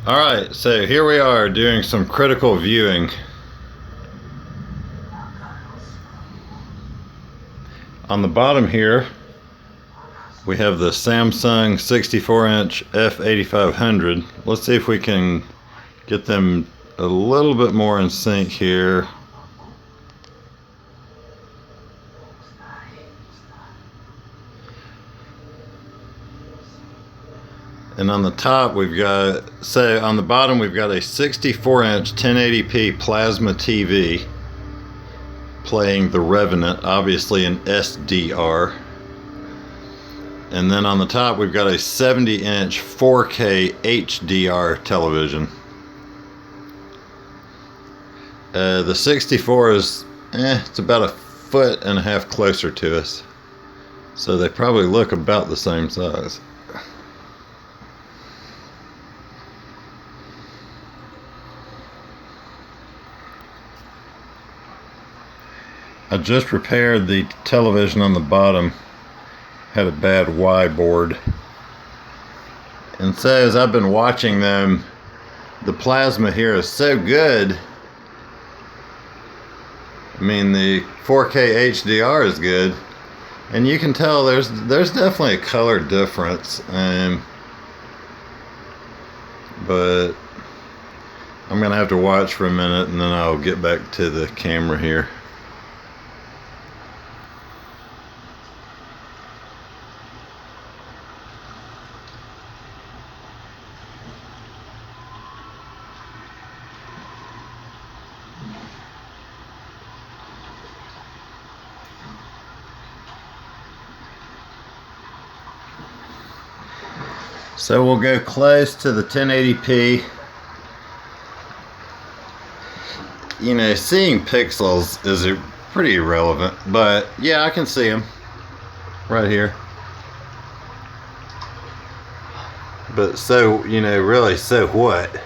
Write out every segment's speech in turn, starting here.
Alright, so here we are doing some critical viewing. On the bottom here, we have the Samsung 64-inch f8500. Let's see if we can get them a little bit more in sync here. And on the top we've got, so on the bottom we've got a 64-inch 1080p plasma TV playing The Revenant, obviously in SDR. And then on the top we've got a 70-inch 4K HDR television. The 64 is, it's about 1.5 feet closer to us. So they probably look about the same size. I just repaired the television on the bottom. Had a bad Y board. And so as I've been watching them, the plasma here is so good. I mean, the 4K HDR is good. And you can tell there's definitely a color difference. But I'm gonna have to watch for a minute and then I'll get back to the camera here. So we'll go close to the 1080p. You know, seeing pixels is pretty irrelevant, but yeah, I can see them right here. But so, you know, really, so what?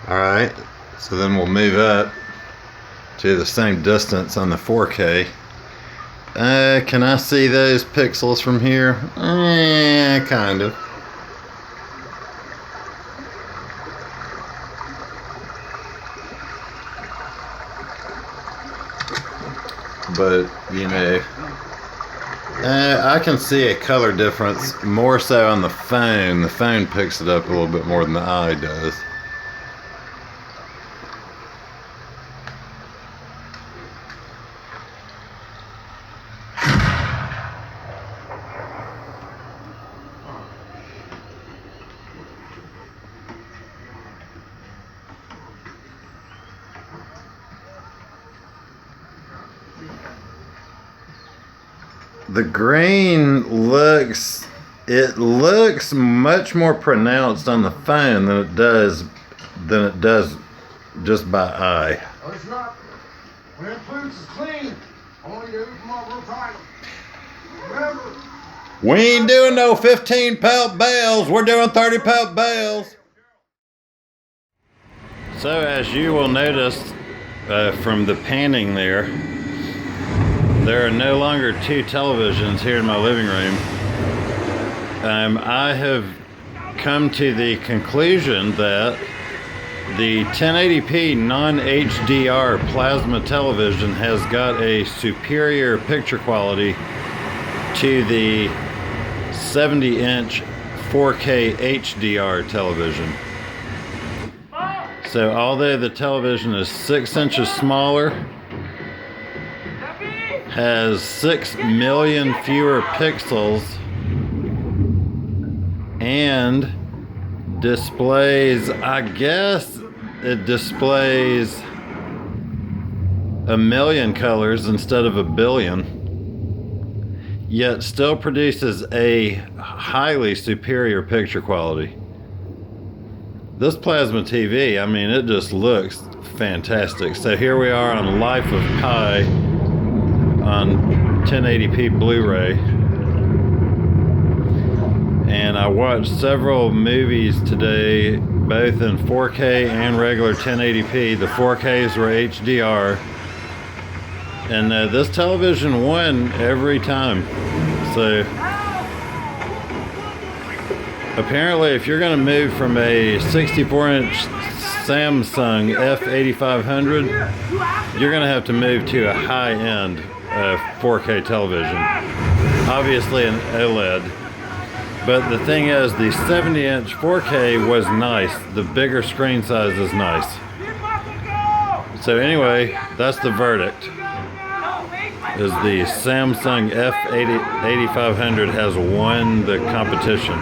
Alright, so then we'll move up to the same distance on the 4K. Can I see those pixels from here? Kind of. But, you know, I can see a color difference more so on the phone. The phone picks it up a little bit more than the eye does. The green looks much more pronounced on the phone than it does just by eye. Oh, it's not. When it boots is clean, only do from my real title. Remember. We ain't doing no 15 pound bales, we're doing 30 pound bales. So as you will notice from the panning there are no longer two televisions here in my living room. I have come to the conclusion that the 1080p non-HDR plasma television has got a superior picture quality to the 70-inch 4K HDR television. So although the television is 6 inches smaller, has 6 million fewer pixels, and displays, I guess it displays 1 million colors instead of 1 billion, yet still produces a highly superior picture quality. This plasma TV, I mean, it just looks fantastic. So here we are on Life of Pi on 1080p Blu-ray, and I watched several movies today, both in 4K and regular 1080p. The 4Ks were HDR, and this television won every time. So Apparently, if you're going to move from a 64-inch Samsung F8500, you're going to have to move to a high-end 4K television. Obviously an OLED. But the thing is, the 70-inch 4K was nice. The bigger screen size is nice. So anyway, that's the verdict. Is the Samsung F8500 has won the competition.